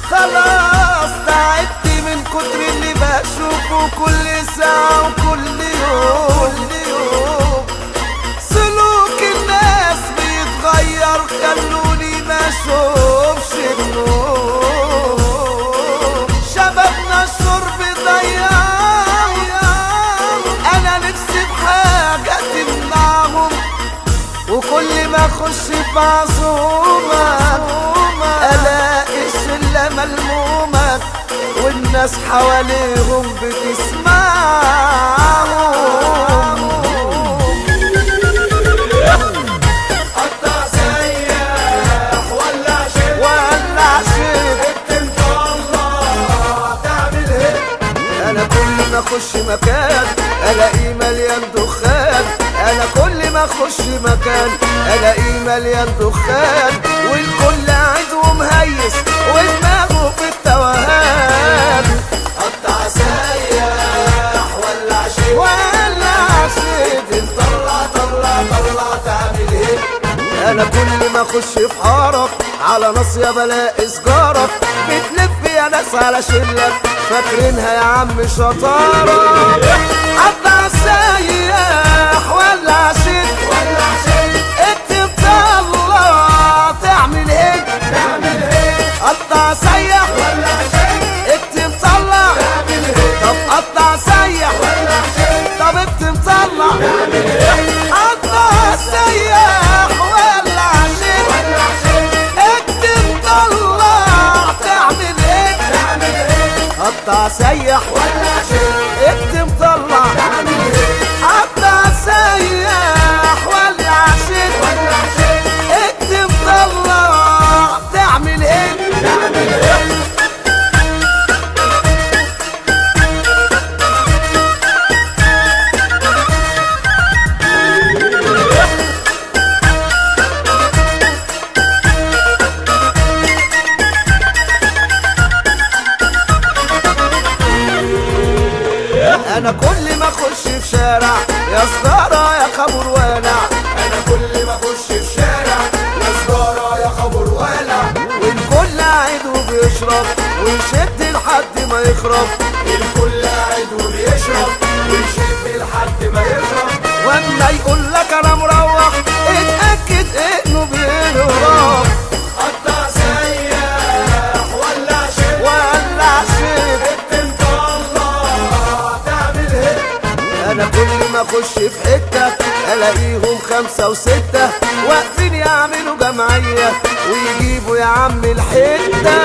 خلاص تعبت من كتر اللي بشوفه كل ساعة وكل يوم. سلوك الناس بيتغير خلوني ما اشوفش النور. شبابنا الشرب ضيعهم، انا نفسي بحاجة تمنعهم. وكل ما اخش في عزومة الاقي الشلة ملمومة والناس حواليهم بتسمعهم. قطع سياح ولع شيء انت الله تعمل هيك. انا كل ما اخش مكان الاقيه مليان دخان. انا كل ما اخش مكان الاقيه مليان دخان والكل قاعد ومهيس ودماغه في التوهان. قطع سياح ولع شيء انت طلع تعمل هيك. انا كل ما اخش في حارة على ناصية بلاقي سجارة بتلف يا ناس على شلة فاكرينها يا عم شطارة. قطع سياح ولع شيء اكتب طلع تعمل هيك. قطع سياح ولع شيء اكتب طلع تعمل هيك. طب قطع سياح ولع شيء طب اكتب طلع تعمل هيك. قطع سياح ولع شيء اكتب طلع تعمل هيك. قطع سياح ولع شيء اكتب طلع تعمل هيك. قطع سياح ولع شيء اكتب طلع تعمل هيك. انا كل ما اخش في شارع يا سجارة يا خمر والع. انا كل ما اخش في شارع يا سجارة يا خمر والع. والكل قاعد وبيشرب ويشد لحد ما يخرب. الكل قاعد وبيشرب ويشد لحد ما يشرب. واما يقول لك انا مروح اتاكد انه بيهرب. قطع سياح ولع شيء انت الله تعمل هيك. انا كل ما اخش في حتة الاقيهم 5 و6 واقفين يعملوا جمعية ويجيبوا يا عم الحتة.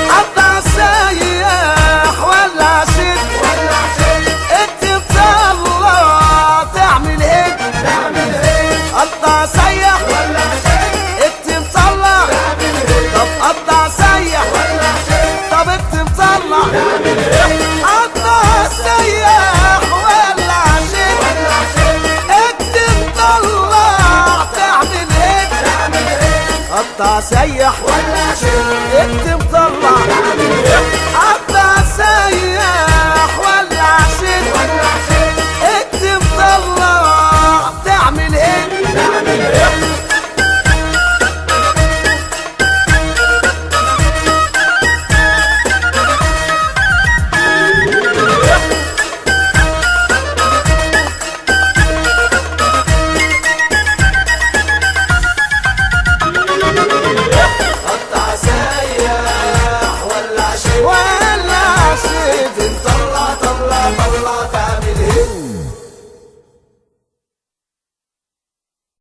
قطع سياح ولع شيء اكتب طلع تعمل هيك. قطع سياح اكتب طلع طب قطع سياح طب اكتب طلع قطع سياح ولع شيء اكتب طلع تعمل هيك. قطع سياح اكتب طلع قطع سياح ولع شيء اكتب طلع تعمل هيك. قطع سياح ولع شيء ولع شيء طلع